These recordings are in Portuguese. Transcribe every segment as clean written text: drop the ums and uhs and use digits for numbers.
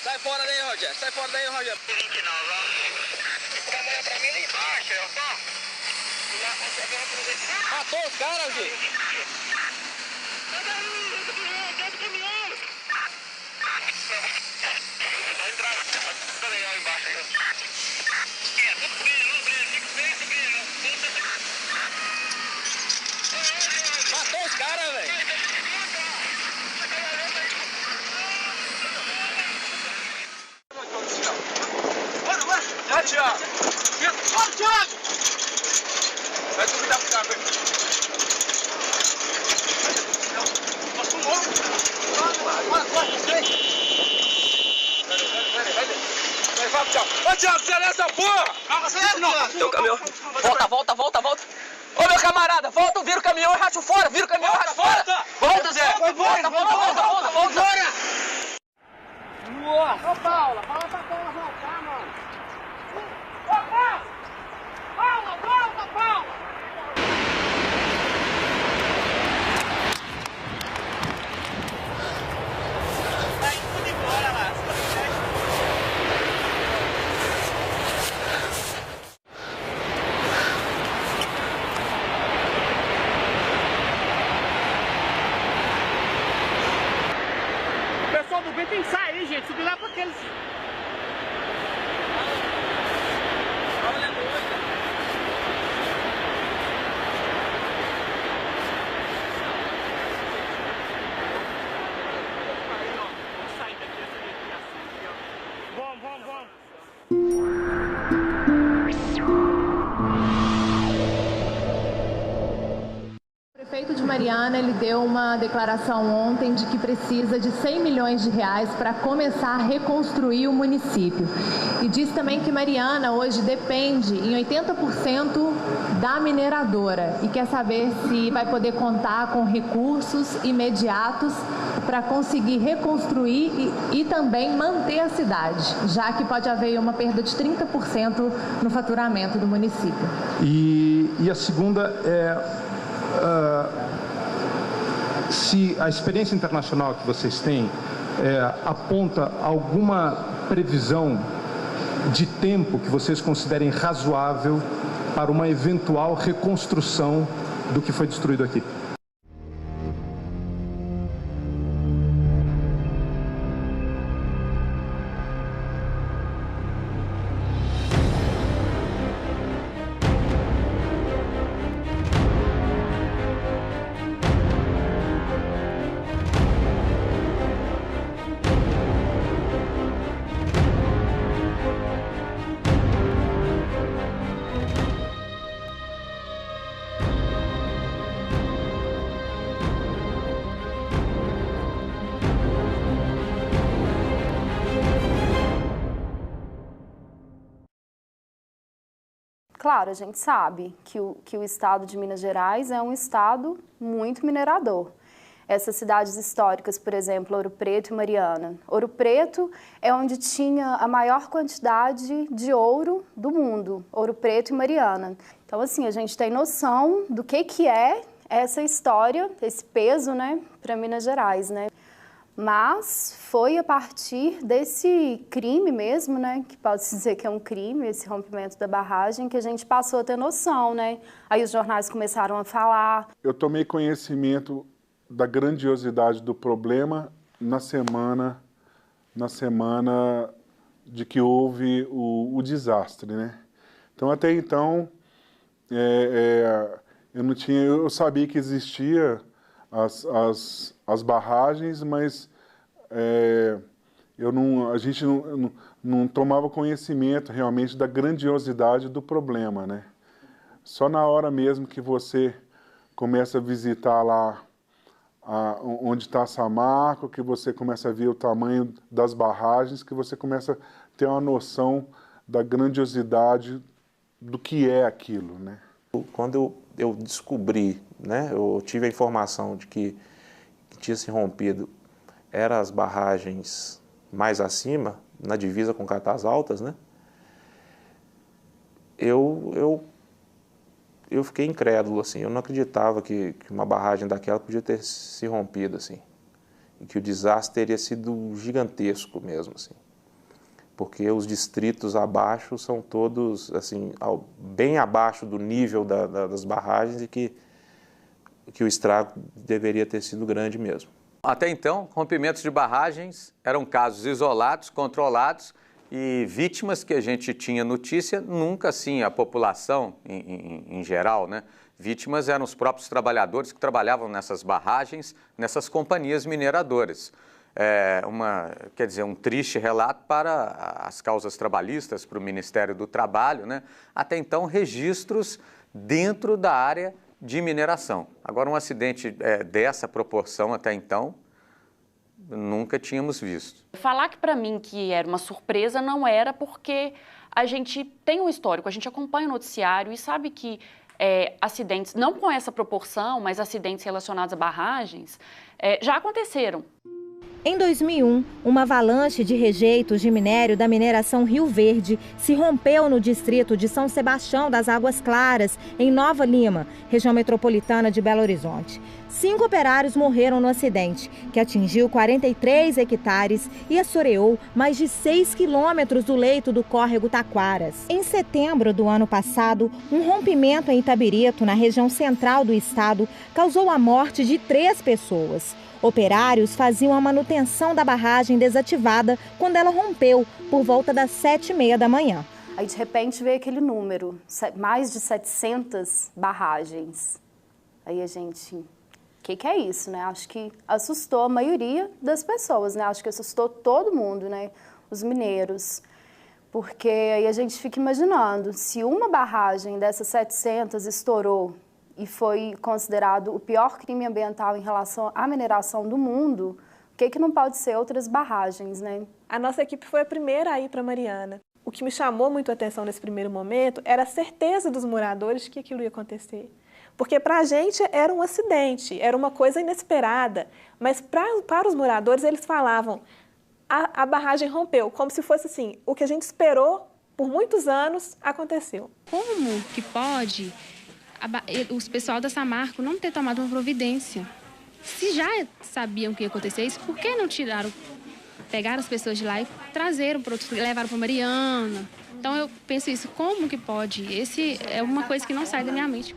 Sai fora daí, Roger. Sai fora daí, Roger. 29, ó. Trabalha pra mim lá embaixo, ó. Matou os caras, Gui. Sai daí, sai do caminhão. Vai entrar. Tá legal embaixo aí, ó. Matou os caras, velho. Vai, Thiago! Vai, Thiago! Vai cuidar pro carro aí. Passou um morro. Vai, Thiago! Vai, Thiago, acelera essa porra! Acelera não! Tem o caminhão. Volta! Ô, meu camarada, volta, vira o caminhão e racha fora! Vira o caminhão e racha fora! Volta, Zé! Volta! Nossa! Ô, Paula, fala pra Paula voltar, mano! Paula! Vai tudo embora lá. O pessoal do bem tem que sair, gente. Subir lá pra aqueles... O prefeito de Mariana, ele deu uma declaração ontem de que precisa de 100 milhões de reais para começar a reconstruir o município. E disse também que Mariana hoje depende em 80% da mineradora e quer saber se vai poder contar com recursos imediatos para conseguir reconstruir e também manter a cidade, já que pode haver uma perda de 30% no faturamento do município. E a segunda é... se a experiência internacional que vocês têm aponta alguma previsão de tempo que vocês considerem razoável para uma eventual reconstrução do que foi destruído aqui. Claro, a gente sabe que o estado de Minas Gerais é um estado muito minerador. Essas cidades históricas, por exemplo, Ouro Preto e Mariana. Ouro Preto é onde tinha a maior quantidade de ouro do mundo, Ouro Preto e Mariana. Então, assim, a gente tem noção do que é essa história, esse peso, né, para Minas Gerais, né? Mas foi a partir desse crime mesmo, né, que pode-se dizer que é um crime, esse rompimento da barragem, que a gente passou a ter noção, né? Aí os jornais começaram a falar. Eu tomei conhecimento da grandiosidade do problema na semana de que houve o desastre, né? Então, até então, eu sabia que existia as barragens, mas a gente não tomava conhecimento realmente da grandiosidade do problema, né? Só na hora mesmo que você começa a visitar lá onde está Samarco, que você começa a ver o tamanho das barragens, que você começa a ter uma noção da grandiosidade do que é aquilo, né? Quando eu descobri, né, eu tive a informação de que tinha se rompido, eram as barragens mais acima, na divisa com Catas Altas, né? Eu fiquei incrédulo, assim, eu não acreditava que uma barragem daquela podia ter se rompido, assim, e que o desastre teria sido gigantesco mesmo, assim, porque os distritos abaixo são todos, assim, bem abaixo do nível das barragens e que o estrago deveria ter sido grande mesmo. Até então, rompimentos de barragens eram casos isolados, controlados, e vítimas que a gente tinha notícia, nunca assim a população em geral, né? Vítimas eram os próprios trabalhadores que trabalhavam nessas barragens, nessas companhias mineradoras. Quer dizer, um triste relato para as causas trabalhistas, para o Ministério do Trabalho, né? Até então, registros dentro da área de mineração. Agora, um acidente dessa proporção até então, nunca tínhamos visto. Falar que para mim que era uma surpresa não era, porque a gente tem um histórico, a gente acompanha o noticiário e sabe que acidentes, não com essa proporção, mas acidentes relacionados a barragens, já aconteceram. Em 2001, uma avalanche de rejeitos de minério da mineração Rio Verde se rompeu no distrito de São Sebastião das Águas Claras, em Nova Lima, região metropolitana de Belo Horizonte. 5 operários morreram no acidente, que atingiu 43 hectares e assoreou mais de 6 quilômetros do leito do córrego Taquaras. Em setembro do ano passado, um rompimento em Itabirito, na região central do estado, causou a morte de 3 pessoas. Operários faziam a manutenção da barragem desativada quando ela rompeu, por volta das 7h30 da manhã. Aí, de repente, veio aquele número, mais de 700 barragens. Aí a gente, o que é isso, né? Acho que assustou a maioria das pessoas, né? Acho que assustou todo mundo, né? Os mineiros. Porque aí a gente fica imaginando, se uma barragem dessas 700 estourou e foi considerado o pior crime ambiental em relação à mineração do mundo, o que não pode ser outras barragens, né? A nossa equipe foi a primeira a ir para Mariana. O que me chamou muito a atenção nesse primeiro momento era a certeza dos moradores de que aquilo ia acontecer. Porque para a gente era um acidente, era uma coisa inesperada, mas para os moradores eles falavam, a barragem rompeu, como se fosse assim, o que a gente esperou por muitos anos aconteceu. Como que pode os pessoal da Samarco não ter tomado uma providência? Se já sabiam que ia acontecer isso, por que não pegaram as pessoas de lá e levaram para Mariana? Então eu penso isso, como que pode? Esse é uma coisa que não sai da minha mente.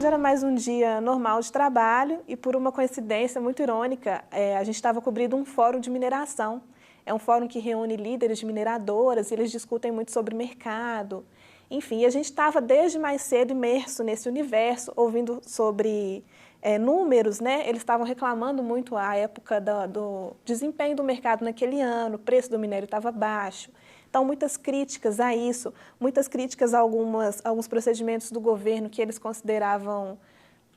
Era mais um dia normal de trabalho e, por uma coincidência muito irônica, a gente estava cobrindo um fórum de mineração. É um fórum que reúne líderes de mineradoras e eles discutem muito sobre mercado. Enfim, a gente estava desde mais cedo imerso nesse universo, ouvindo sobre números, né? Eles estavam reclamando muito a época do desempenho do mercado naquele ano, o preço do minério estava baixo. Então, muitas críticas a isso, muitas críticas a alguns procedimentos do governo que eles consideravam,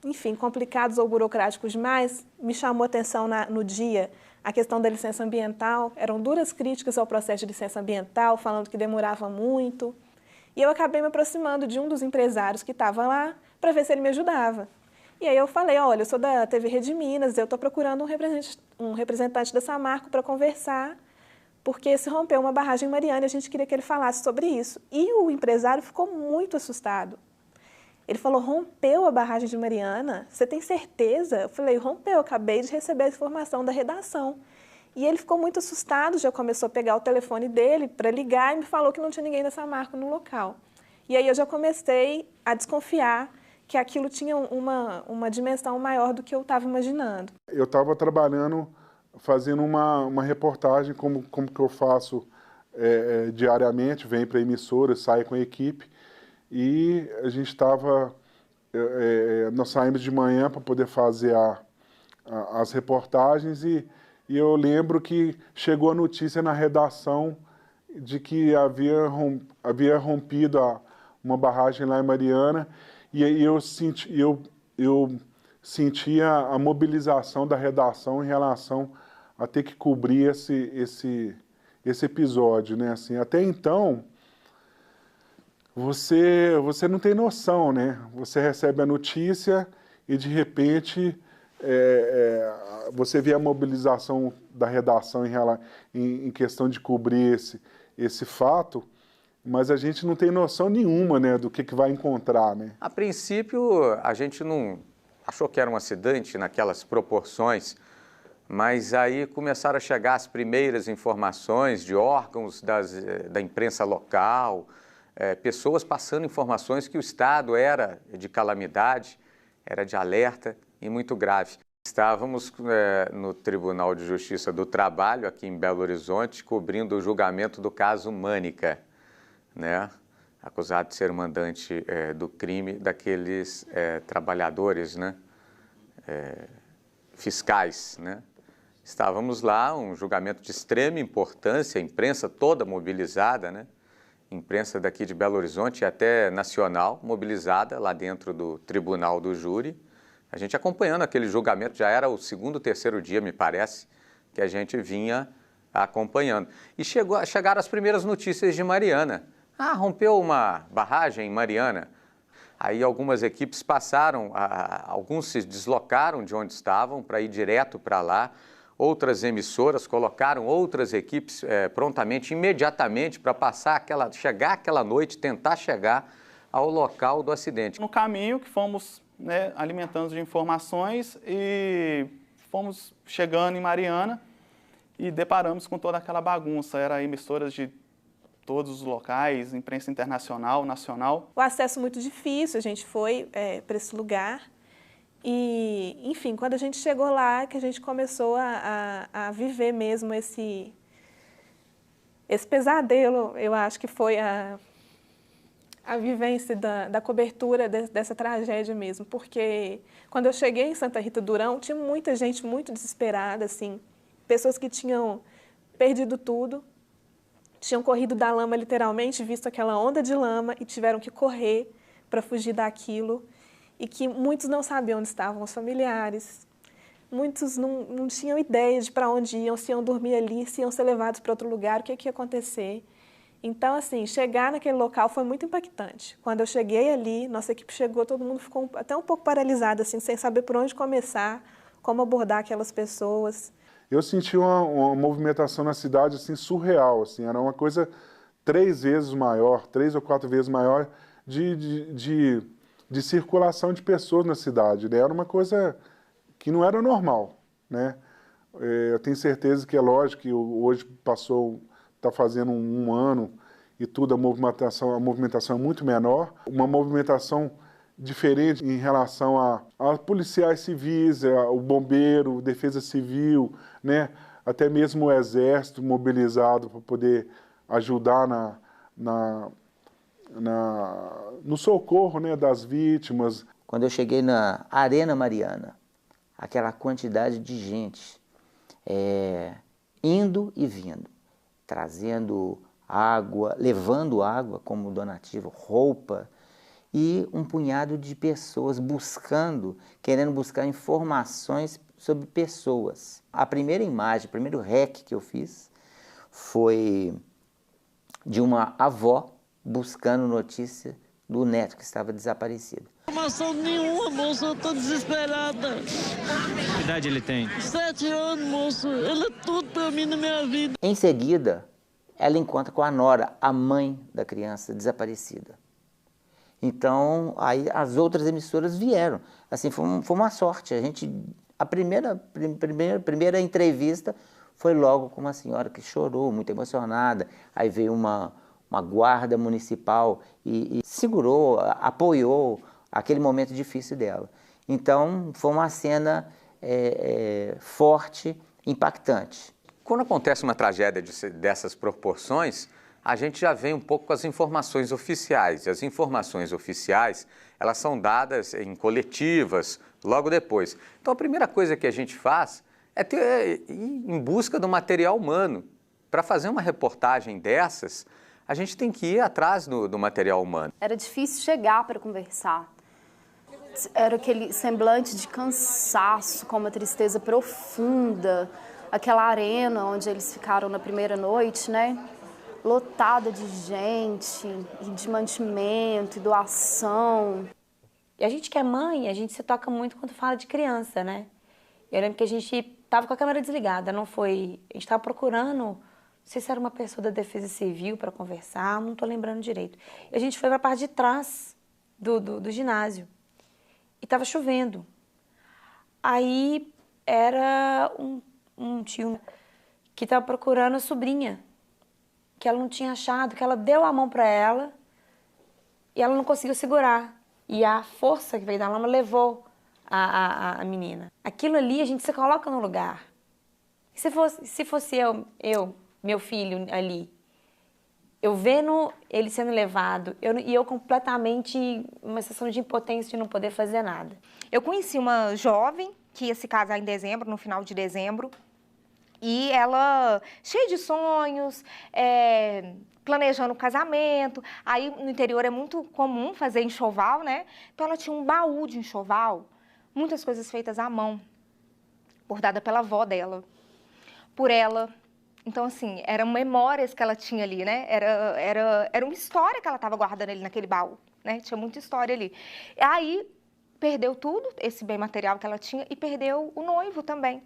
enfim, complicados ou burocráticos demais. Me chamou a atenção no dia a questão da licença ambiental. Eram duras críticas ao processo de licença ambiental, falando que demorava muito. E eu acabei me aproximando de um dos empresários que estava lá para ver se ele me ajudava. E aí eu falei, olha, eu sou da TV Rede Minas, eu estou procurando um representante da Samarco para conversar, porque se rompeu uma barragem em Mariana e a gente queria que ele falasse sobre isso. E o empresário ficou muito assustado. Ele falou, rompeu a barragem de Mariana? Você tem certeza? Eu falei, rompeu, acabei de receber a informação da redação. E ele ficou muito assustado, já começou a pegar o telefone dele para ligar e me falou que não tinha ninguém da Samarco no local. E aí eu já comecei a desconfiar que aquilo tinha uma dimensão maior do que eu estava imaginando. Eu estava trabalhando, fazendo uma reportagem, como que eu faço diariamente, venho para a emissora, saio com a equipe, e a gente estava, nós saímos de manhã para poder fazer as reportagens e eu lembro que chegou a notícia na redação de que havia rompido uma barragem lá em Mariana, e aí eu sentia a mobilização da redação em relação a ter que cobrir esse episódio, né? Assim, até então, você não tem noção, né? Você recebe a notícia e, de repente, você vê a mobilização da redação em questão de cobrir esse fato, mas a gente não tem noção nenhuma, né, do que vai encontrar, né? A princípio, a gente não achou que era um acidente naquelas proporções, mas aí começaram a chegar as primeiras informações de órgãos da imprensa local, pessoas passando informações que o estado era de calamidade, era de alerta e muito grave. Estávamos no Tribunal de Justiça do Trabalho, aqui em Belo Horizonte, cobrindo o julgamento do caso Mânica, né? Acusado de ser o mandante do crime daqueles trabalhadores, né? Fiscais, né? Estávamos lá, um julgamento de extrema importância, a imprensa toda mobilizada, né? Imprensa daqui de Belo Horizonte e até nacional, mobilizada lá dentro do tribunal do júri. A gente acompanhando aquele julgamento, já era o segundo, terceiro dia, me parece, que a gente vinha acompanhando. E chegaram as primeiras notícias de Mariana. Rompeu uma barragem em Mariana. Aí algumas equipes passaram, alguns se deslocaram de onde estavam para ir direto para lá. Outras emissoras colocaram outras equipes prontamente, imediatamente, para chegar aquela noite, tentar chegar ao local do acidente. No caminho que fomos, né, alimentando de informações e fomos chegando em Mariana e deparamos com toda aquela bagunça. Eram emissoras de todos os locais, imprensa internacional, nacional. O acesso muito difícil, a gente foi para esse lugar. E, enfim, quando a gente chegou lá, que a gente começou a viver mesmo esse pesadelo, eu acho que foi a vivência da cobertura dessa tragédia mesmo. Porque quando eu cheguei em Santa Rita do Durão, tinha muita gente muito desesperada, assim, pessoas que tinham perdido tudo, tinham corrido da lama literalmente, visto aquela onda de lama e tiveram que correr para fugir daquilo. E que muitos não sabiam onde estavam os familiares, muitos não tinham ideia de para onde iam, se iam dormir ali, se iam ser levados para outro lugar, o que ia acontecer. Então, assim, chegar naquele local foi muito impactante. Quando eu cheguei ali, nossa equipe chegou, todo mundo ficou até um pouco paralisado, assim, sem saber por onde começar, como abordar aquelas pessoas. Eu senti uma movimentação na cidade, assim, surreal, assim, era uma coisa 3 ou 4 vezes maior de circulação de pessoas na cidade, né? Era uma coisa que não era normal, né? Eu tenho certeza que é lógico que hoje está fazendo um ano e tudo, a movimentação é muito menor, uma movimentação diferente em relação a policiais civis, o bombeiro, defesa civil, né? Até mesmo o exército mobilizado para poder ajudar no socorro, né, das vítimas. Quando eu cheguei na Arena Mariana, aquela quantidade de gente indo e vindo, trazendo água, levando água como donativo, roupa, e um punhado de pessoas querendo buscar informações sobre pessoas. A primeira imagem, o primeiro rec que eu fiz foi de uma avó buscando notícia do neto que estava desaparecido. Informação nenhuma, moço, eu estou desesperada. Que idade ele tem? 7 anos, moço, ele é tudo para mim na minha vida. Em seguida, ela encontra com a nora, a mãe da criança desaparecida. Então, aí as outras emissoras vieram. Assim, foi uma sorte. A primeira entrevista foi logo com uma senhora que chorou, muito emocionada. Aí veio uma guarda municipal e segurou, apoiou aquele momento difícil dela. Então, foi uma cena forte, impactante. Quando acontece uma tragédia dessas proporções, a gente já vem um pouco com as informações oficiais. E as informações oficiais, elas são dadas em coletivas logo depois. Então, a primeira coisa que a gente faz é ir em busca do material humano. Para fazer uma reportagem dessas, a gente tem que ir atrás do material humano. Era difícil chegar para conversar. Era aquele semblante de cansaço, com uma tristeza profunda. Aquela arena onde eles ficaram na primeira noite, né? Lotada de gente, e de mantimento, e doação. E a gente que é mãe, a gente se toca muito quando fala de criança, né? Eu lembro que a gente estava com a câmera desligada, não foi... A gente estava procurando, não sei se era uma pessoa da Defesa Civil para conversar, não estou lembrando direito. E a gente foi para a parte de trás do ginásio. E estava chovendo. Aí era um tio que estava procurando a sobrinha, que ela não tinha achado, que ela deu a mão para ela e ela não conseguiu segurar. E a força que veio da lama levou a menina. Aquilo ali a gente se coloca no lugar. Se fosse eu, meu filho ali, eu vendo ele sendo levado, e eu completamente, uma sensação de impotência de não poder fazer nada. Eu conheci uma jovem que ia se casar em dezembro, no final de dezembro, e ela, cheia de sonhos, planejando o casamento. Aí no interior é muito comum fazer enxoval, né? Então ela tinha um baú de enxoval, muitas coisas feitas à mão, bordada pela avó dela, por ela. Então, assim, eram memórias que ela tinha ali, né? Era uma história que ela estava guardando ali naquele baú, né? Tinha muita história ali. Aí, perdeu tudo, esse bem material que ela tinha, e perdeu o noivo também.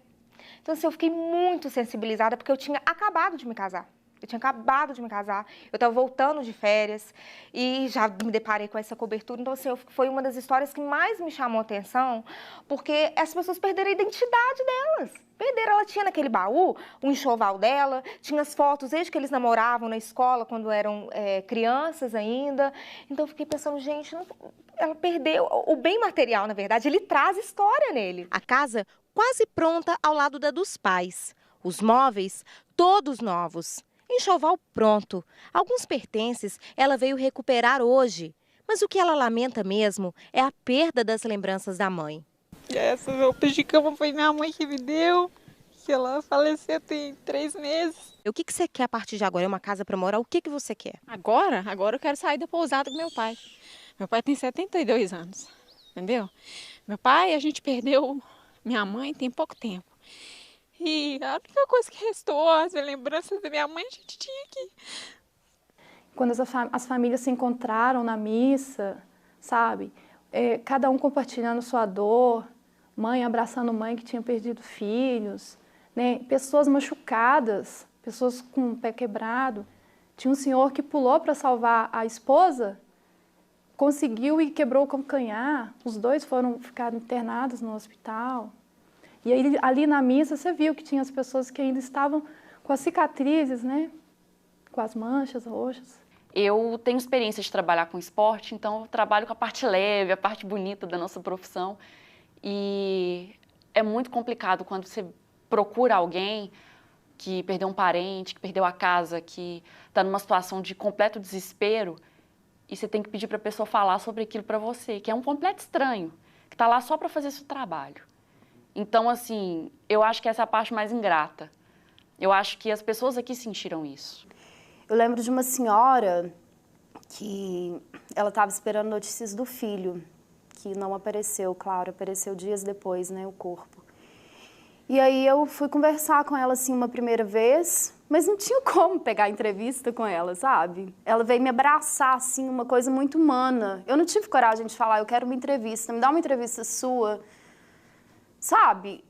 Então, assim, eu fiquei muito sensibilizada, porque eu tinha acabado de me casar. Eu tinha acabado de me casar, eu estava voltando de férias e já me deparei com essa cobertura. Então, assim, foi uma das histórias que mais me chamou a atenção, porque as pessoas perderam a identidade delas. Perderam, ela tinha naquele baú o enxoval dela, tinha as fotos desde que eles namoravam na escola, quando eram crianças ainda. Então, eu fiquei pensando, gente, ela perdeu o bem material, na verdade, ele traz história nele. A casa quase pronta ao lado da dos pais. Os móveis, todos novos. Enxoval pronto. Alguns pertences ela veio recuperar hoje. Mas o que ela lamenta mesmo é a perda das lembranças da mãe. Essas roupas de cama foi minha mãe que me deu, que ela faleceu tem 3 meses. O que você quer a partir de agora? É uma casa para morar? O que você quer? Agora eu quero sair da pousada com meu pai. Meu pai tem 72 anos, entendeu? Meu pai, a gente perdeu minha mãe tem pouco tempo. E a única coisa que restou, as lembranças da minha mãe, a gente tinha aqui. Quando as famílias se encontraram na missa, sabe? Cada um compartilhando sua dor, mãe abraçando mãe que tinha perdido filhos, né? Pessoas machucadas, pessoas com o pé quebrado. Tinha um senhor que pulou para salvar a esposa, conseguiu e quebrou o calcanhar. Os dois ficaram internados no hospital. E aí, ali na missa, você viu que tinha as pessoas que ainda estavam com as cicatrizes, né? Com as manchas roxas. Eu tenho experiência de trabalhar com esporte, então eu trabalho com a parte leve, a parte bonita da nossa profissão. E é muito complicado quando você procura alguém que perdeu um parente, que perdeu a casa, que está numa situação de completo desespero, e você tem que pedir para a pessoa falar sobre aquilo para você, que é um completo estranho, que está lá só para fazer seu trabalho. Então, assim, eu acho que essa é a parte mais ingrata. Eu acho que as pessoas aqui sentiram isso. Eu lembro de uma senhora que ela estava esperando notícias do filho, que não apareceu, claro, apareceu dias depois, né, o corpo. E aí eu fui conversar com ela, assim, uma primeira vez, mas não tinha como pegar entrevista com ela, sabe? Ela veio me abraçar, assim, uma coisa muito humana. Eu não tive coragem de falar, eu quero uma entrevista, me dá uma entrevista sua. Sabe,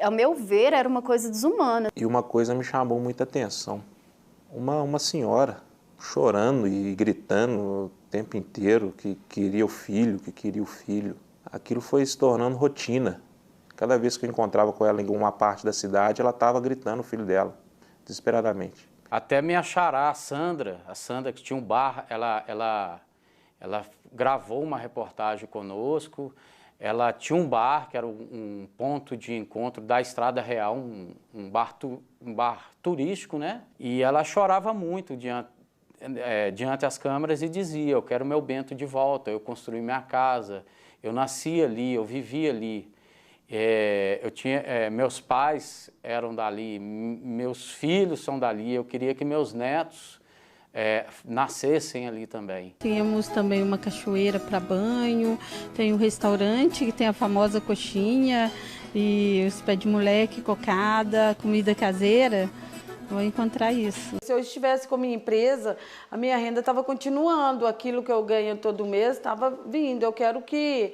ao meu ver, era uma coisa desumana. E uma coisa me chamou muita atenção. Uma senhora chorando e gritando o tempo inteiro que queria o filho, que queria o filho. Aquilo foi se tornando rotina. Cada vez que eu encontrava com ela em alguma parte da cidade, ela estava gritando o filho dela, desesperadamente. Até minha xará, a Sandra que tinha um bar, ela gravou uma reportagem conosco. Ela tinha um bar, que era um ponto de encontro da Estrada Real, um bar turístico, né? E ela chorava muito diante as câmeras e dizia: eu quero meu Bento de volta, eu construí minha casa, eu nasci ali, eu vivi ali. Meus pais eram dali, meus filhos são dali, eu queria que meus netos nascessem ali também. Temos também uma cachoeira para banho, tem um restaurante que tem a famosa coxinha e os pés de moleque, cocada, comida caseira. Vou encontrar isso. Se eu estivesse com a minha empresa, a minha renda estava continuando, aquilo que eu ganho todo mês estava vindo. Eu quero que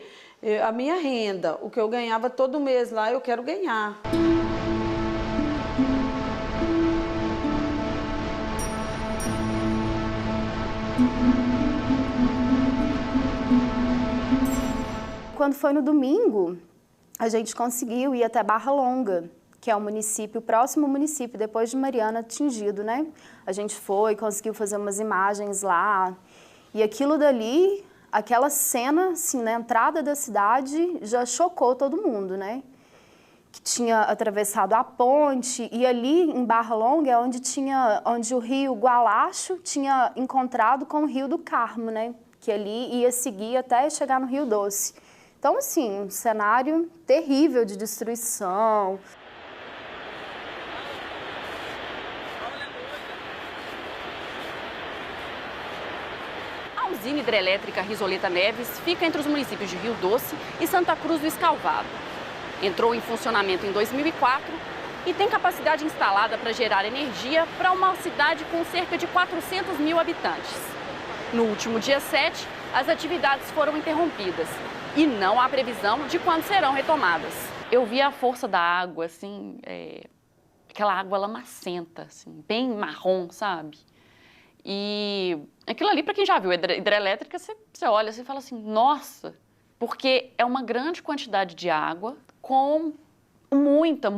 a minha renda, o que eu ganhava todo mês lá, eu quero ganhar. Quando foi no domingo, a gente conseguiu ir até Barra Longa, que é o próximo município, depois de Mariana atingido, né? A gente foi, conseguiu fazer umas imagens lá, e aquilo dali, aquela cena, assim, na entrada da cidade, já chocou todo mundo, né? Que tinha atravessado a ponte, e ali em Barra Longa é onde o rio Gualacho tinha encontrado com o Rio do Carmo, né? Que ali ia seguir até chegar no Rio Doce. Então, assim, um cenário terrível de destruição. A usina hidrelétrica Risoleta Neves fica entre os municípios de Rio Doce e Santa Cruz do Escalvado. Entrou em funcionamento em 2004 e tem capacidade instalada para gerar energia para uma cidade com cerca de 400 mil habitantes. No último dia 7, as atividades foram interrompidas e não há previsão de quando serão retomadas. Eu vi a força da água, assim, aquela água lamacenta, assim, bem marrom, sabe? E aquilo ali, para quem já viu hidrelétrica, você olha assim e fala assim, nossa, porque é uma grande quantidade de água com muita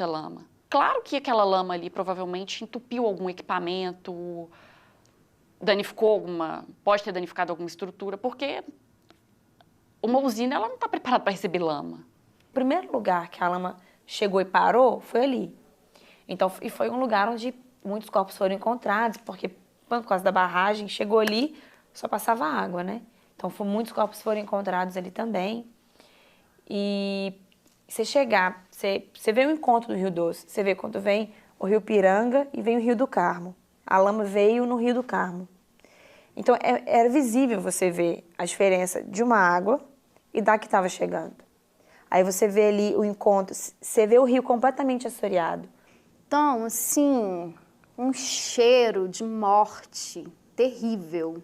lama. Claro que aquela lama ali provavelmente entupiu algum equipamento, pode ter danificado alguma estrutura, porque uma usina ela não está preparada para receber lama. O primeiro lugar que a lama chegou e parou foi ali. Então, e foi um lugar onde muitos corpos foram encontrados, porque por causa da barragem, chegou ali, só passava água, né? Então, muitos corpos foram encontrados ali também. E você chegar, você vê o encontro do Rio Doce, você vê quando vem o Rio Piranga e vem o Rio do Carmo. A lama veio no Rio do Carmo. Então, era visível você ver a diferença de uma água e da que estava chegando. Aí você vê ali o encontro, você vê o rio completamente assoreado. Então, assim, um cheiro de morte terrível.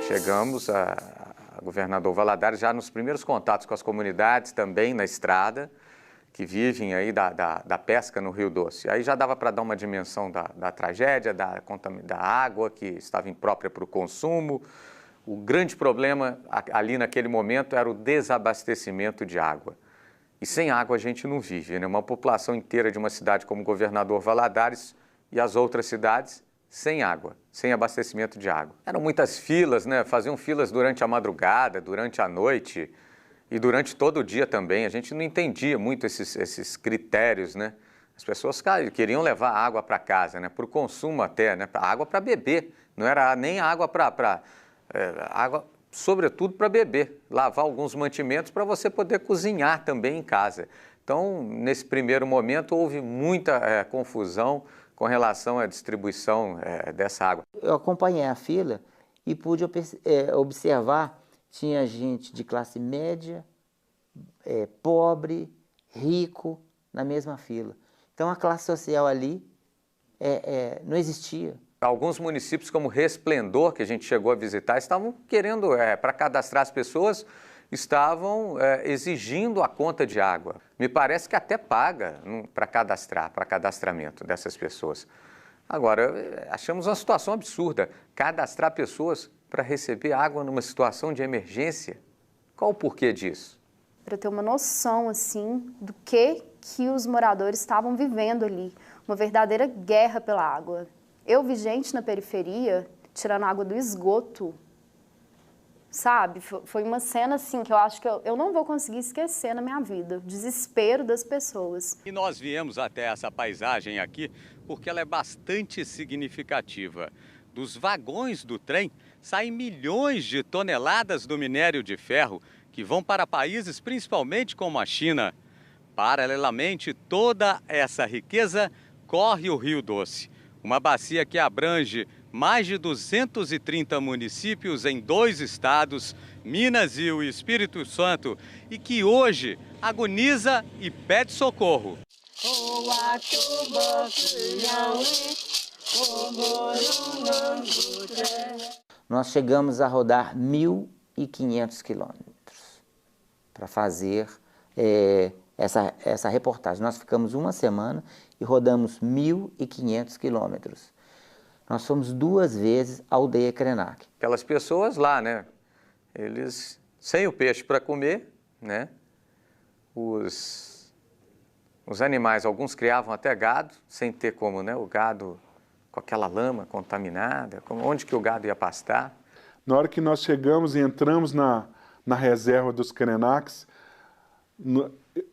Chegamos a governador Valadares já nos primeiros contatos com as comunidades, também na estrada, que vivem aí da pesca no Rio Doce. Aí já dava para dar uma dimensão da tragédia, da água que estava imprópria para o consumo. O grande problema ali naquele momento era o desabastecimento de água. E sem água a gente não vive, né? Uma população inteira de uma cidade como Governador Valadares e as outras cidades sem água, sem abastecimento de água. Eram muitas filas, né? Faziam filas durante a madrugada, durante a noite e durante todo o dia também. A gente não entendia muito esses critérios, né? As pessoas queriam levar água para casa, né? Para o consumo até, né? Água para beber, não era nem água água, sobretudo para beber, lavar alguns mantimentos para você poder cozinhar também em casa. Então, nesse primeiro momento, houve muita confusão com relação à distribuição dessa água. Eu acompanhei a fila e pude observar, tinha gente de classe média, pobre, rico, na mesma fila. Então a classe social ali não existia. Alguns municípios como Resplendor, que a gente chegou a visitar, estavam querendo, para cadastrar as pessoas, estavam exigindo a conta de água. Me parece que até paga para cadastramento dessas pessoas. Agora, achamos uma situação absurda, cadastrar pessoas para receber água numa situação de emergência. Qual o porquê disso? Para ter uma noção, assim, do que os moradores estavam vivendo ali. Uma verdadeira guerra pela água. Eu vi gente na periferia tirando água do esgoto, sabe? Foi uma cena, assim, que eu acho que eu não vou conseguir esquecer na minha vida. O desespero das pessoas. E nós viemos até essa paisagem aqui porque ela é bastante significativa. Dos vagões do trem saem milhões de toneladas do minério de ferro que vão para países principalmente como a China. Paralelamente, toda essa riqueza corre o Rio Doce, uma bacia que abrange mais de 230 municípios em 2 estados, Minas e o Espírito Santo, e que hoje agoniza e pede socorro. Nós chegamos a rodar 1.500 quilômetros para fazer essa reportagem. Nós ficamos uma semana e rodamos 1.500 quilômetros. Nós fomos 2 vezes à aldeia Krenak. Aquelas pessoas lá, né? Eles, sem o peixe para comer, né? Os animais, alguns criavam até gado, sem ter como, né? O gado com aquela lama contaminada, onde que o gado ia pastar? Na hora que nós chegamos e entramos na reserva dos Krenaks,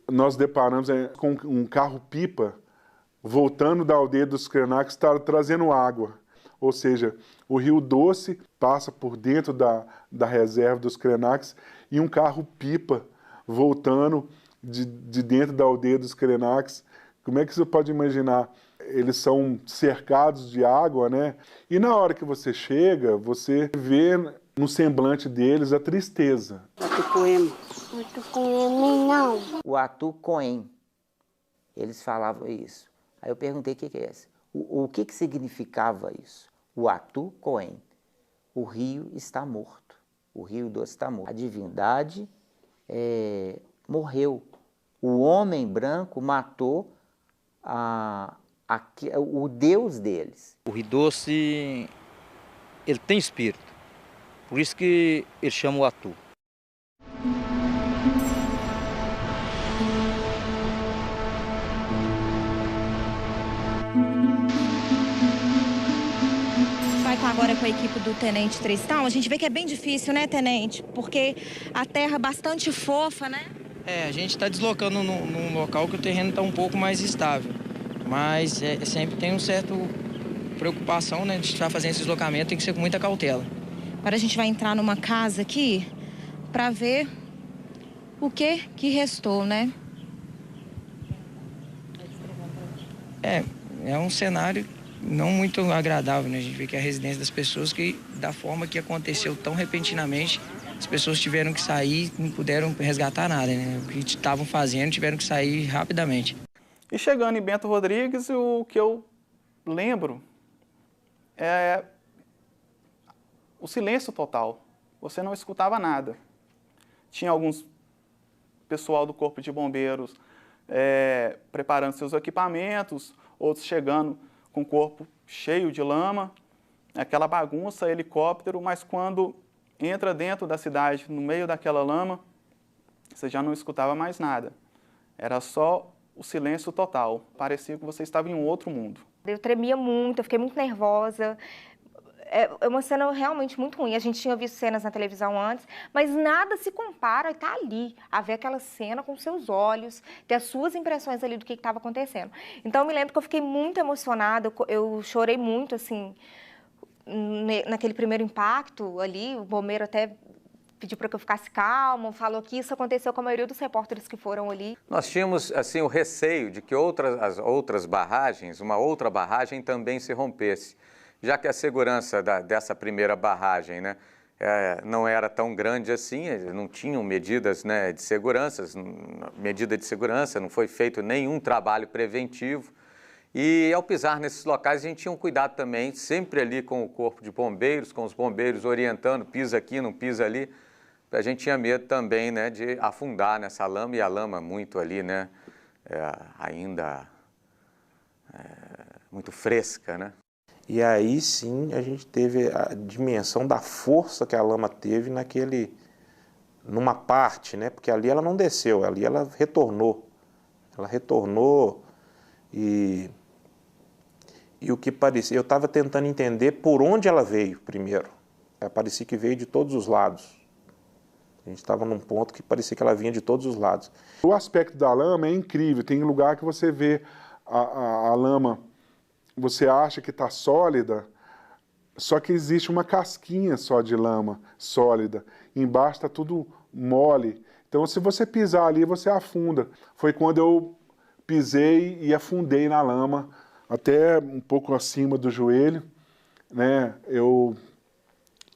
nós deparamos com um carro-pipa voltando da aldeia dos Krenaks, estava trazendo água. Ou seja, o Rio Doce passa por dentro da reserva dos Krenaks e um carro-pipa voltando de dentro da aldeia dos Krenaks. Como é que você pode imaginar? Eles são cercados de água, né? E na hora que você chega, você vê no semblante deles a tristeza. O Atu Coen. Eles falavam isso. Aí eu perguntei o que é esse. O que significava isso? O Atu Coen. O rio está morto. O Rio Doce está morto. A divindade morreu. O homem branco matou o Deus deles. O Rio Doce, ele tem espírito. Por isso que ele chama o Atu. Agora com a equipe do Tenente Tristão, a gente vê que é bem difícil, né, Tenente? Porque a terra é bastante fofa, né? A gente está deslocando num local que o terreno está um pouco mais estável. Mas sempre tem um certo preocupação, né, de estar fazendo esse deslocamento, tem que ser com muita cautela. Agora a gente vai entrar numa casa aqui para ver o que restou, né? É um cenário não muito agradável, né? A gente vê que é a residência das pessoas, que da forma que aconteceu tão repentinamente, as pessoas tiveram que sair, não puderam resgatar nada, né? O que estavam fazendo, tiveram que sair rapidamente. E chegando em Bento Rodrigues, o que eu lembro é o silêncio total. Você não escutava nada. Tinha alguns pessoal do Corpo de Bombeiros preparando seus equipamentos, outros chegando com o corpo cheio de lama, aquela bagunça, helicóptero, mas quando entra dentro da cidade, no meio daquela lama, você já não escutava mais nada. Era só o silêncio total. Parecia que você estava em um outro mundo. Eu tremia muito, eu fiquei muito nervosa. É uma cena realmente muito ruim. A gente tinha visto cenas na televisão antes, mas nada se compara a estar ali, a ver aquela cena com seus olhos, ter as suas impressões ali do que estava acontecendo. Então, eu me lembro que eu fiquei muito emocionada, eu chorei muito, assim, naquele primeiro impacto ali. O bombeiro até pediu para que eu ficasse calma, falou que isso aconteceu com a maioria dos repórteres que foram ali. Nós tínhamos, assim, o receio de que as outras barragens, uma outra barragem também se rompesse, já que a segurança dessa primeira barragem, né, não era tão grande assim, não tinham medidas, né, de segurança, não foi feito nenhum trabalho preventivo. E ao pisar nesses locais, a gente tinha um cuidado também, sempre ali com o corpo de bombeiros, com os bombeiros orientando, pisa aqui, não pisa ali. A gente tinha medo também, né, de afundar nessa lama, e a lama muito ali, né, ainda muito fresca, né? E aí sim a gente teve a dimensão da força que a lama teve numa parte, né? Porque ali ela não desceu, ali ela retornou. Ela retornou e o que parecia... Eu estava tentando entender por onde ela veio primeiro. Parecia que veio de todos os lados. A gente estava num ponto que parecia que ela vinha de todos os lados. O aspecto da lama é incrível. Tem lugar que você vê a lama, você acha que está sólida, só que existe uma casquinha só de lama sólida. Embaixo está tudo mole. Então, se você pisar ali, você afunda. Foi quando eu pisei e afundei na lama, até um pouco acima do joelho, né? Eu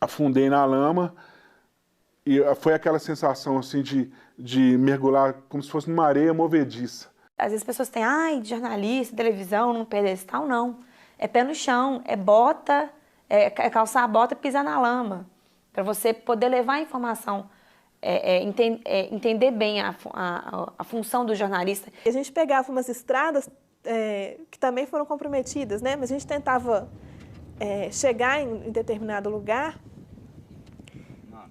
afundei na lama e foi aquela sensação assim de mergulhar como se fosse numa areia movediça. Às vezes as pessoas têm, ai, jornalista, televisão, num pedestal, não. É pé no chão, é bota, é calçar a bota e pisar na lama. Para você poder levar a informação, entender bem a função do jornalista. A gente pegava umas estradas que também foram comprometidas, né? Mas a gente tentava chegar em determinado lugar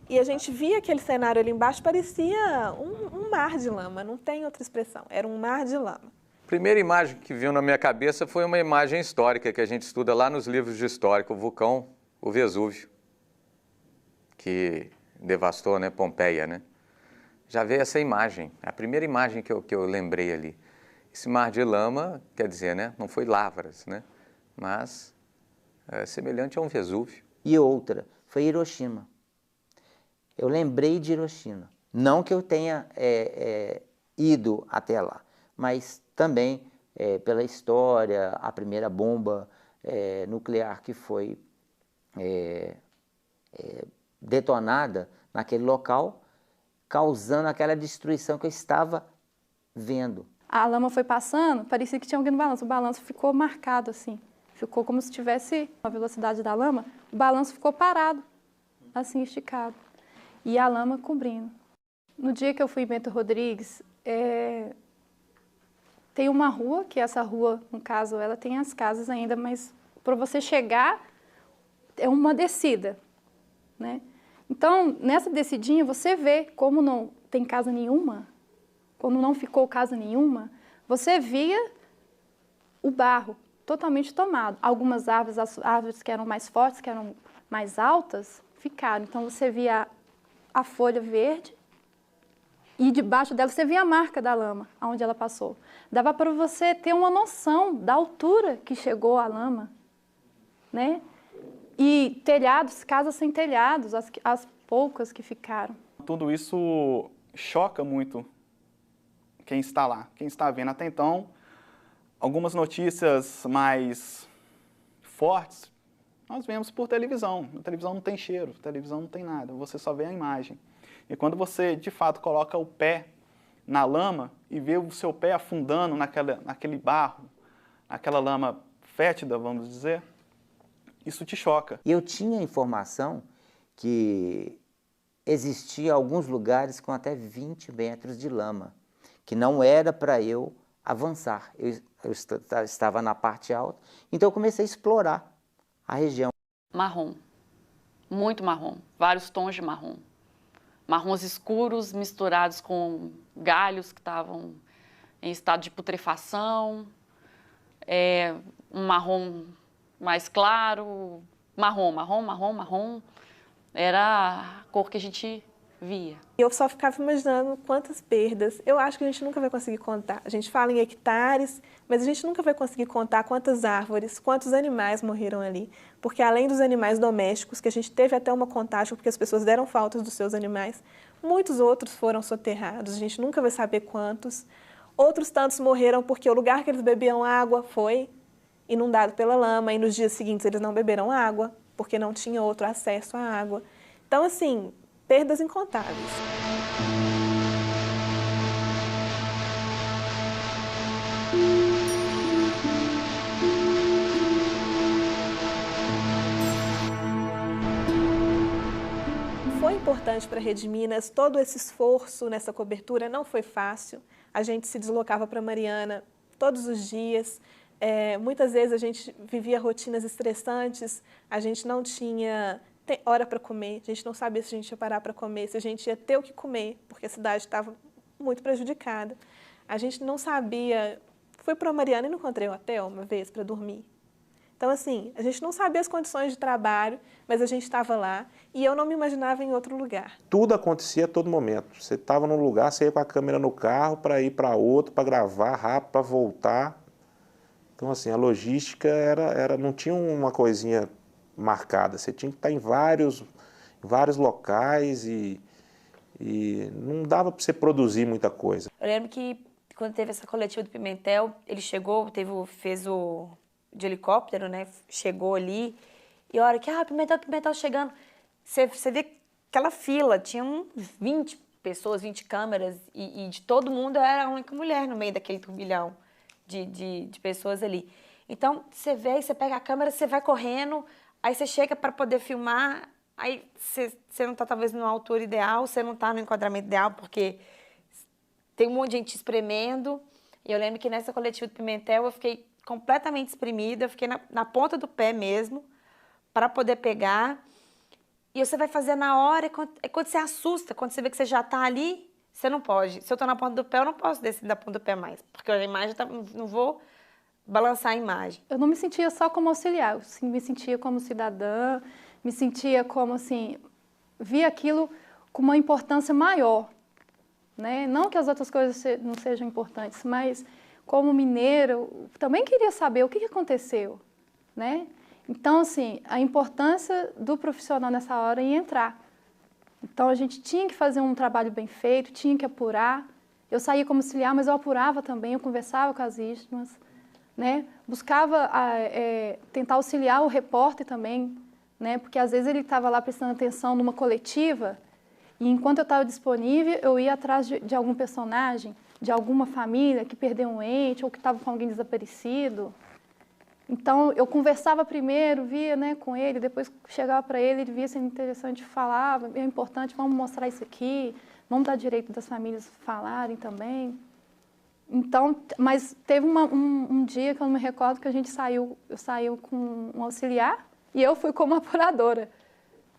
e a gente via aquele cenário ali embaixo, parecia um mar de lama, não tem outra expressão, era um mar de lama. A primeira imagem que veio na minha cabeça foi uma imagem histórica que a gente estuda lá nos livros de história, o vulcão, o Vesúvio, que devastou, né, Pompeia, né? Já veio essa imagem, a primeira imagem que eu lembrei ali. Esse mar de lama, quer dizer, né, não foi lavras, né, mas é semelhante a um Vesúvio. E outra, foi Hiroshima. Eu lembrei de Hiroshima. Não que eu tenha ido até lá, mas também pela história, a primeira bomba nuclear que foi detonada naquele local, causando aquela destruição que eu estava vendo. A lama foi passando, parecia que tinha alguém no balanço. O balanço ficou marcado assim, ficou como se tivesse a velocidade da lama, o balanço ficou parado, assim, esticado. E a lama cobrindo. No dia que eu fui em Bento Rodrigues, tem uma rua, que essa rua, no caso, ela tem as casas ainda, mas para você chegar, é uma descida, né? Então, nessa descidinha, você vê como não tem casa nenhuma, quando não ficou casa nenhuma, você via o barro totalmente tomado. Algumas árvores, as árvores que eram mais fortes, que eram mais altas, ficaram. Então, você via a folha verde e debaixo dela você via a marca da lama, onde ela passou. Dava para você ter uma noção da altura que chegou a lama, né? E telhados, casas sem telhados, as poucas que ficaram. Tudo isso choca muito quem está lá, quem está vendo. Até então, algumas notícias mais fortes nós vemos por televisão. A televisão não tem cheiro, a televisão não tem nada, você só vê a imagem. E quando você, de fato, coloca o pé na lama e vê o seu pé afundando naquele barro, naquela lama fétida, vamos dizer, isso te choca. E eu tinha informação que existia alguns lugares com até 20 metros de lama, que não era para eu avançar. Eu estava na parte alta, então eu comecei a explorar a região. Marrom, muito marrom, vários tons de marrom. Marrons escuros misturados com galhos que estavam em estado de putrefação, um marrom mais claro, marrom. Era a cor que a gente via. Eu só ficava imaginando quantas perdas. Eu acho que a gente nunca vai conseguir contar. A gente fala em hectares, mas a gente nunca vai conseguir contar quantas árvores, quantos animais morreram ali. Porque além dos animais domésticos, que a gente teve até uma contagem, porque as pessoas deram faltas dos seus animais, muitos outros foram soterrados, a gente nunca vai saber quantos. Outros tantos morreram porque o lugar que eles bebiam água foi inundado pela lama, e nos dias seguintes eles não beberam água, porque não tinha outro acesso à água. Então, assim, perdas incontáveis. Foi importante para a Rede Minas, todo esse esforço nessa cobertura não foi fácil. A gente se deslocava para Mariana todos os dias. Muitas vezes a gente vivia rotinas estressantes, a gente não tinha hora para comer, a gente não sabia se a gente ia parar para comer, se a gente ia ter o que comer, porque a cidade estava muito prejudicada. A gente não sabia. Fui para Mariana e não encontrei um hotel uma vez para dormir. Então, assim, a gente não sabia as condições de trabalho, mas a gente estava lá e eu não me imaginava em outro lugar. Tudo acontecia a todo momento. Você estava num lugar, você ia com a câmera no carro para ir para outro, para gravar rápido, para voltar. Então, assim, a logística não tinha uma coisinha marcada. Você tinha que estar em vários locais e não dava para você produzir muita coisa. Eu lembro que quando teve essa coletiva do Pimentel, ele chegou, fez o de helicóptero, né? Chegou ali e a hora que, Pimentel chegando, você vê aquela fila, tinha uns 20 pessoas, 20 câmeras e de todo mundo eu era a única mulher no meio daquele turbilhão de pessoas ali. Então, você vê, aí você pega a câmera, você vai correndo, aí você chega para poder filmar, aí você não está talvez numa altura ideal, você não está no enquadramento ideal, porque tem um monte de gente espremendo. E eu lembro que nessa coletiva do Pimentel eu fiquei completamente espremida, eu fiquei na ponta do pé mesmo, para poder pegar. E você vai fazer na hora, e quando você assusta, quando você vê que você já está ali, você não pode. Se eu estou na ponta do pé, eu não posso descer da ponta do pé mais, porque a imagem não vou balançar a imagem. Eu não me sentia só como auxiliar, eu me sentia como cidadã, me sentia como, assim, via aquilo com uma importância maior, né? Não que as outras coisas não sejam importantes, mas como mineira, eu também queria saber o que aconteceu, né? Então, assim, a importância do profissional nessa hora ia entrar. Então, a gente tinha que fazer um trabalho bem feito, tinha que apurar. Eu saía como auxiliar, mas eu apurava também, eu conversava com as vítimas, né? Buscava tentar auxiliar o repórter também, né? Porque às vezes ele estava lá prestando atenção numa coletiva e enquanto eu estava disponível, eu ia atrás de algum personagem, de alguma família que perdeu um ente ou que estava com alguém desaparecido. Então, eu conversava primeiro, via, né, com ele, depois chegava para ele via sendo interessante, falava, é importante, vamos mostrar isso aqui, vamos dar direito das famílias falarem também. Então, mas teve um dia que eu não me recordo que eu saí com um auxiliar e eu fui como apuradora,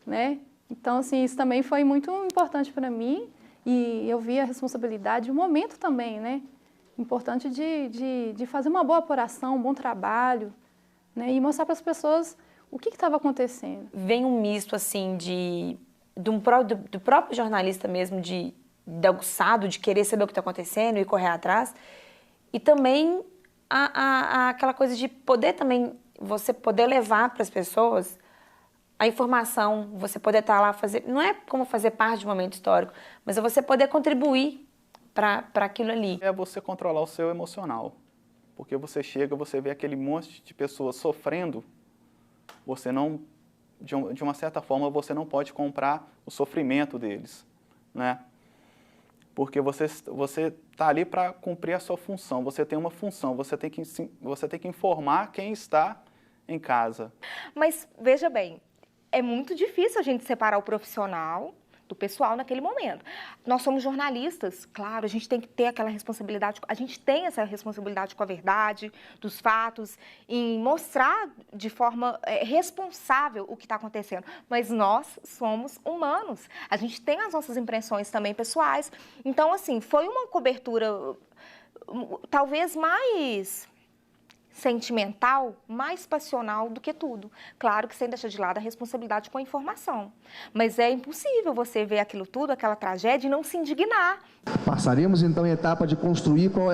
né? Então, assim, isso também foi muito importante para mim e eu vi a responsabilidade, o momento também, né? Importante de fazer uma boa apuração, um bom trabalho, né? E mostrar para as pessoas o que estava acontecendo. Vem um misto, assim, do próprio jornalista mesmo, de aguçado, de querer saber o que está acontecendo e correr atrás, e também aquela coisa de poder também, você poder levar para as pessoas a informação, você poder estar lá, não é como fazer parte de um momento histórico, mas é você poder contribuir para aquilo ali. É você controlar o seu emocional, porque você chega, você vê aquele monte de pessoas sofrendo, você não, de uma certa forma, você não pode comprar o sofrimento deles, né? Porque você está ali para cumprir a sua função, você tem uma função, você tem que informar quem está em casa. Mas, veja bem, é muito difícil a gente separar o profissional do pessoal naquele momento. Nós somos jornalistas, claro, a gente tem que ter aquela responsabilidade, a gente tem essa responsabilidade com a verdade, dos fatos, em mostrar de forma responsável o que está acontecendo. Mas nós somos humanos, a gente tem as nossas impressões também pessoais. Então, assim, foi uma cobertura talvez mais sentimental, mais passional do que tudo. Claro que sem deixar de lado a responsabilidade com a informação. Mas é impossível você ver aquilo tudo, aquela tragédia, e não se indignar. Passaremos então em etapa de construir qual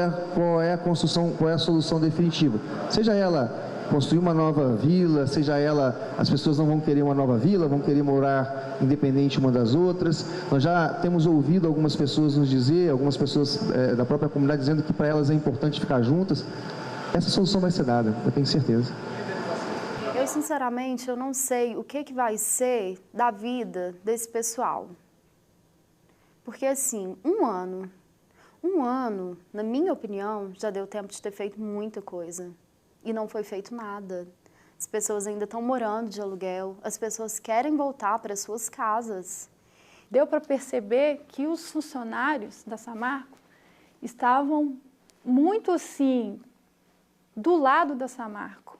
é a construção, qual é a solução definitiva. Seja ela construir uma nova vila, seja ela, as pessoas não vão querer uma nova vila, vão querer morar independente uma das outras. Nós já temos ouvido algumas pessoas nos dizer, algumas pessoas da própria comunidade dizendo que para elas é importante ficar juntas. Essa solução vai ser dada, eu tenho certeza. Eu, sinceramente, eu não sei o que vai ser da vida desse pessoal. Porque, assim, um ano, na minha opinião, já deu tempo de ter feito muita coisa. E não foi feito nada. As pessoas ainda estão morando de aluguel, as pessoas querem voltar para suas casas. Deu para perceber que os funcionários da Samarco estavam muito, assim, do lado da Samarco,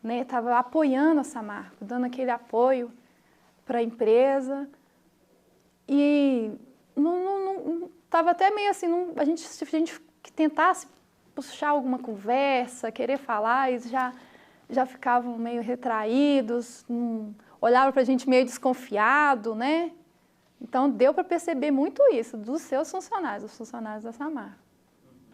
né? Estava apoiando a Samarco, dando aquele apoio para a empresa e não estava até meio assim, se a gente tentasse puxar alguma conversa, querer falar, eles já já ficavam meio retraídos, olhavam para a gente meio desconfiado, né? Então, deu para perceber muito isso dos seus funcionários, os funcionários da Samarco.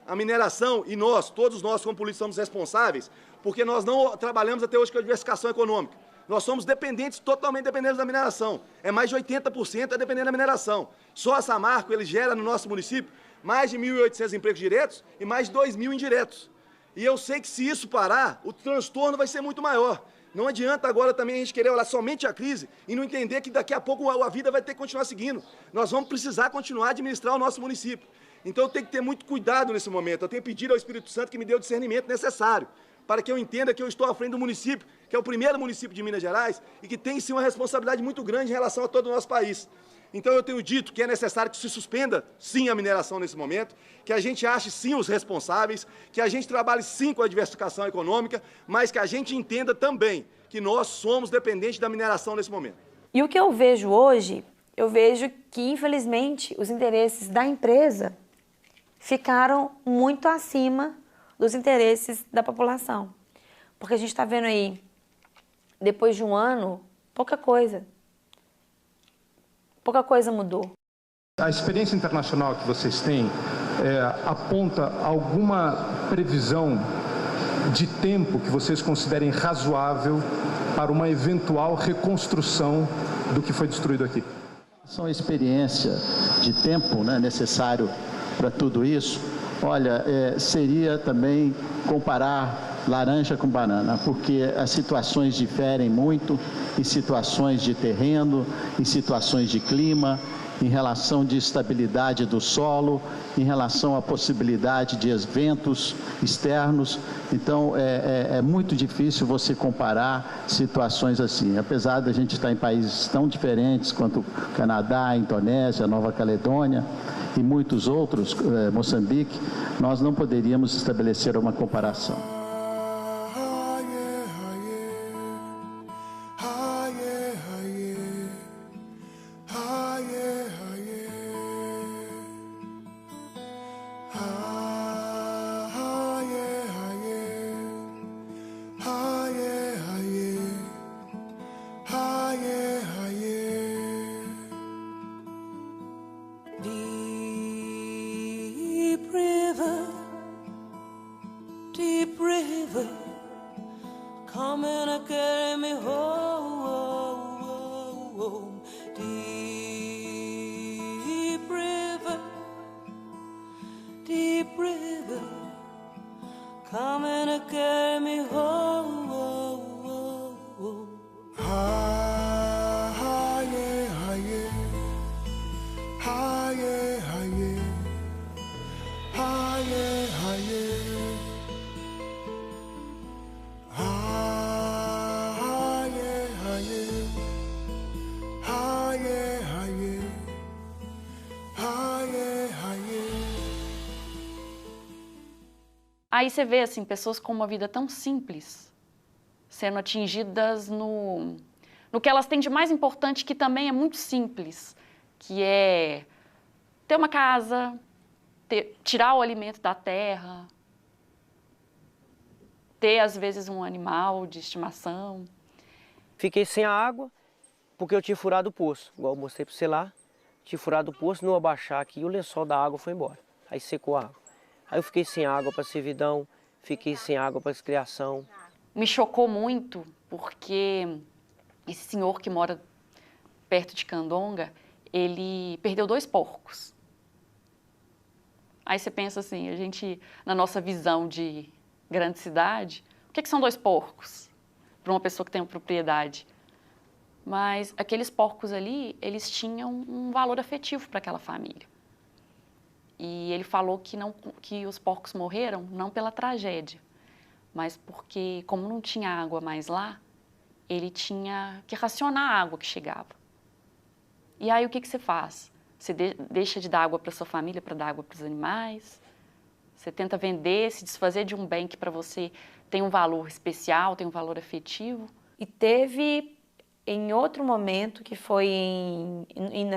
A mineração e nós, todos nós como polícia, somos responsáveis porque nós não trabalhamos até hoje com a diversificação econômica. Nós somos dependentes, totalmente dependentes da mineração. É mais de 80% é dependente da mineração. Só a Samarco, ele gera no nosso município mais de 1.800 empregos diretos e mais de 2.000 indiretos. E eu sei que se isso parar, o transtorno vai ser muito maior. Não adianta agora também a gente querer olhar somente a crise e não entender que daqui a pouco a vida vai ter que continuar seguindo. Nós vamos precisar continuar a administrar o nosso município. Então eu tenho que ter muito cuidado nesse momento. Eu tenho pedido ao Espírito Santo que me dê o discernimento necessário para que eu entenda que eu estou à frente do município, que é o primeiro município de Minas Gerais e que tem sim uma responsabilidade muito grande em relação a todo o nosso país. Então eu tenho dito que é necessário que se suspenda sim a mineração nesse momento, que a gente ache sim os responsáveis, que a gente trabalhe sim com a diversificação econômica, mas que a gente entenda também que nós somos dependentes da mineração nesse momento. E o que eu vejo hoje, eu vejo que infelizmente os interesses da empresa ficaram muito acima dos interesses da população. Porque a gente está vendo aí, depois de um ano, pouca coisa mudou. A experiência internacional que vocês têm aponta alguma previsão de tempo que vocês considerem razoável para uma eventual reconstrução do que foi destruído aqui? São a experiência de tempo, né, necessário para tudo isso. Olha, seria também comparar laranja com banana, porque as situações diferem muito em situações de terreno, em situações de clima, em relação de estabilidade do solo, em relação à possibilidade de eventos externos. Então, é muito difícil você comparar situações assim. Apesar da gente estar em países tão diferentes quanto Canadá, Indonésia, Nova Caledônia e muitos outros, Moçambique, nós não poderíamos estabelecer uma comparação. Aí você vê, assim, pessoas com uma vida tão simples sendo atingidas no que elas têm de mais importante, que também é muito simples, que é ter uma casa, tirar o alimento da terra, ter, às vezes, um animal de estimação. Fiquei sem a água porque eu tinha furado o poço, igual eu mostrei para você lá. Tinha furado o poço, não abaixar aqui, o lençol da água foi embora. Aí secou a água. Aí eu fiquei sem água para servidão, fiquei sem água para criação. Me chocou muito porque esse senhor que mora perto de Candonga, ele perdeu 2 porcos. Aí você pensa assim, a gente, na nossa visão de grande cidade, o que são 2 porcos para uma pessoa que tem uma propriedade? Mas aqueles porcos ali, eles tinham um valor afetivo para aquela família. E ele falou que os porcos morreram não pela tragédia, mas porque, como não tinha água mais lá, ele tinha que racionar a água que chegava. E aí o que você faz? Você deixa de dar água para sua família para dar água para os animais? Você tenta vender, se desfazer de um bem que para você tem um valor especial, tem um valor afetivo? E teve em outro momento, que foi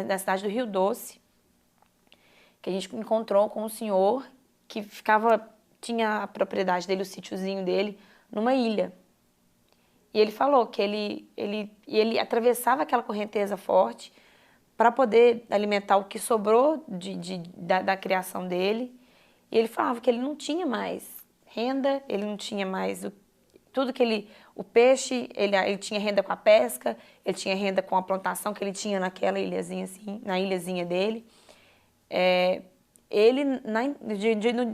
na cidade do Rio Doce, que a gente encontrou com um senhor que tinha a propriedade dele, o sítiozinho dele, numa ilha. E ele falou que ele atravessava aquela correnteza forte para poder alimentar o que sobrou da criação dele. E ele falava que ele não tinha mais renda, ele não tinha mais tudo que o peixe, ele tinha renda com a pesca, ele tinha renda com a plantação que ele tinha naquela ilhazinha assim, na ilhazinha dele.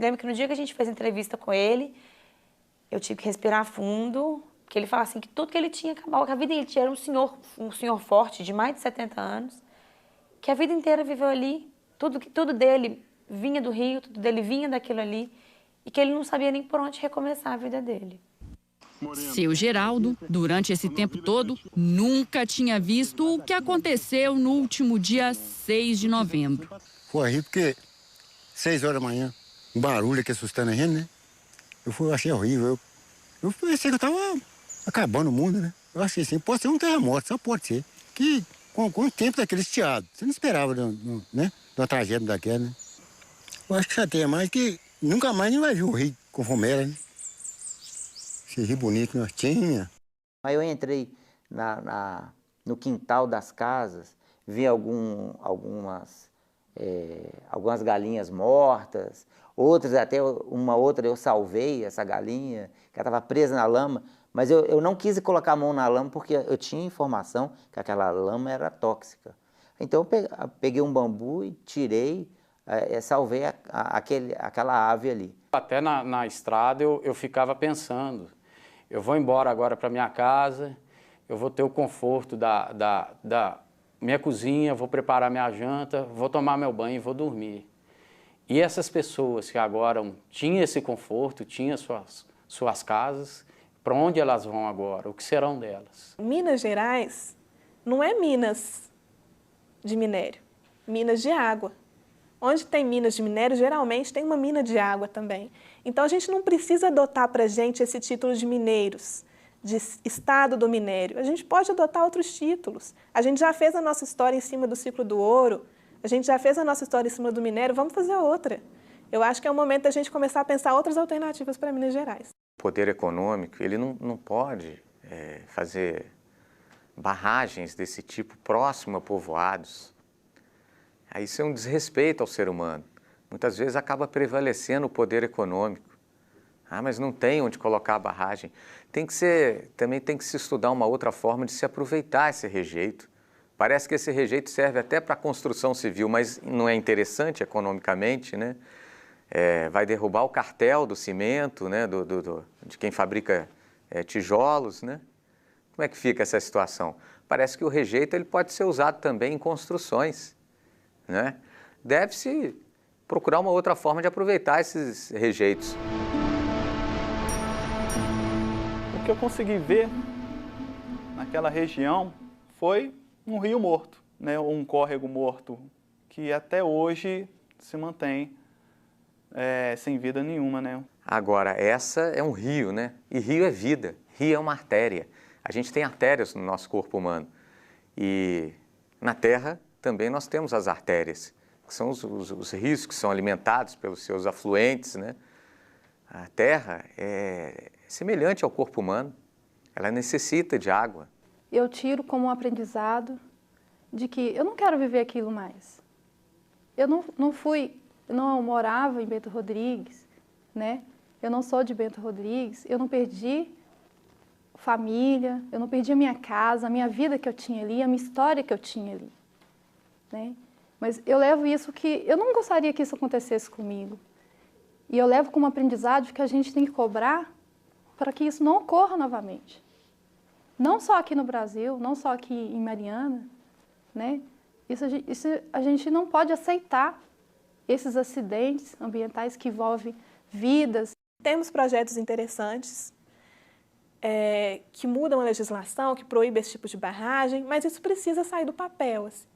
Lembro que no dia que a gente fez a entrevista com ele, eu tive que respirar fundo, porque ele falava assim que tudo que ele tinha acabou, que a vida ele era um senhor forte de mais de 70 anos, que a vida inteira viveu ali, tudo dele vinha do rio, tudo dele vinha daquilo ali, e que ele não sabia nem por onde recomeçar a vida dele. Seu Geraldo, durante esse tempo todo, nunca tinha visto o que aconteceu no último dia 6 de novembro. Foi horrível porque 6 horas da manhã, um barulho aqui assustando a gente, né? Eu achei horrível. Eu pensei que eu tava acabando o mundo, né? Eu achei assim, pode ser um terremoto, só pode ser. Que com o tempo daquele estiado, você não esperava, né? De uma tragédia daquela, né? Eu acho que chateia mais que nunca mais nem vai ver o rio com fomera, né? Esse rio bonito que nós tínhamos. Aí eu entrei no quintal das casas, vi algumas galinhas mortas, outras até uma outra eu salvei essa galinha, que ela estava presa na lama, mas eu não quis colocar a mão na lama porque eu tinha informação que aquela lama era tóxica. Então eu peguei um bambu e tirei, salvei aquela ave ali. Até na estrada eu ficava pensando, eu vou embora agora para minha casa, eu vou ter o conforto da minha cozinha, vou preparar minha janta, vou tomar meu banho e vou dormir. E essas pessoas que agora tinham esse conforto, tinham suas casas, para onde elas vão agora? O que serão delas? Minas Gerais não é Minas de minério, Minas de água. Onde tem minas de minério, geralmente tem uma mina de água também. Então, a gente não precisa adotar para a gente esse título de mineiros, de estado do minério. A gente pode adotar outros títulos. A gente já fez a nossa história em cima do ciclo do ouro, a gente já fez a nossa história em cima do minério, vamos fazer outra. Eu acho que é o momento da gente começar a pensar outras alternativas para Minas Gerais. O poder econômico, ele não pode fazer barragens desse tipo próximo a povoados. Isso é um desrespeito ao ser humano. Muitas vezes acaba prevalecendo o poder econômico. Mas não tem onde colocar a barragem. Também tem que se estudar uma outra forma de se aproveitar esse rejeito. Parece que esse rejeito serve até para a construção civil, mas não é interessante economicamente, né? Vai derrubar o cartel do cimento, né? De quem fabrica tijolos, né? Como é que fica essa situação? Parece que o rejeito ele pode ser usado também em construções, né? Deve-se procurar uma outra forma de aproveitar esses rejeitos. O que eu consegui ver naquela região foi um rio morto, né? Um córrego morto, que até hoje se mantém sem vida nenhuma, né? Agora, essa é um rio, né? E rio é vida, rio é uma artéria. A gente tem artérias no nosso corpo humano. E na Terra também nós temos as artérias, que são os rios que são alimentados pelos seus afluentes, né? A Terra é semelhante ao corpo humano, ela necessita de água. Eu tiro como um aprendizado de que eu não quero viver aquilo mais. Eu não morava em Bento Rodrigues, né? Eu não sou de Bento Rodrigues, eu não perdi família, eu não perdi a minha casa, a minha vida que eu tinha ali, a minha história que eu tinha ali, né? Mas eu levo isso que eu não gostaria que isso acontecesse comigo. E eu levo como aprendizado que a gente tem que cobrar para que isso não ocorra novamente. Não só aqui no Brasil, não só aqui em Mariana, né? Isso a gente não pode aceitar esses acidentes ambientais que envolvem vidas. Temos projetos interessantes que mudam a legislação, que proíbem esse tipo de barragem, mas isso precisa sair do papel, assim.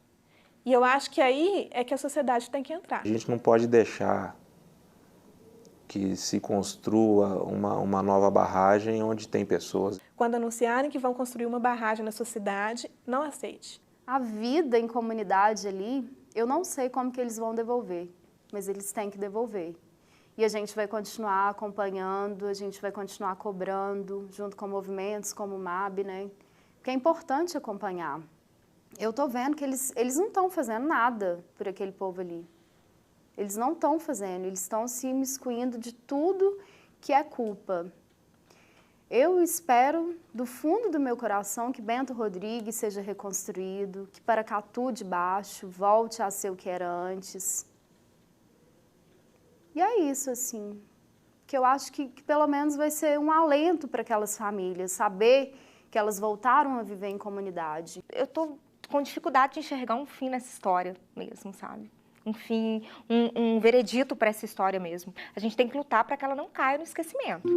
E eu acho que aí é que a sociedade tem que entrar. A gente não pode deixar que se construa uma nova barragem onde tem pessoas. Quando anunciarem que vão construir uma barragem na sua cidade, não aceite. A vida em comunidade ali, eu não sei como que eles vão devolver, mas eles têm que devolver. E a gente vai continuar acompanhando, a gente vai continuar cobrando, junto com movimentos como o MAB, né? Porque é importante acompanhar. Eu estou vendo que eles não estão fazendo nada por aquele povo ali. Eles não estão fazendo, eles estão se imiscuindo de tudo que é culpa. Eu espero, do fundo do meu coração, que Bento Rodrigues seja reconstruído, que Paracatu de Baixo volte a ser o que era antes. E é isso, assim, que eu acho que pelo menos vai ser um alento para aquelas famílias, saber que elas voltaram a viver em comunidade. Eu estou com dificuldade de enxergar um fim nessa história mesmo, sabe? Um fim, um veredito para essa história mesmo. A gente tem que lutar para que ela não caia no esquecimento.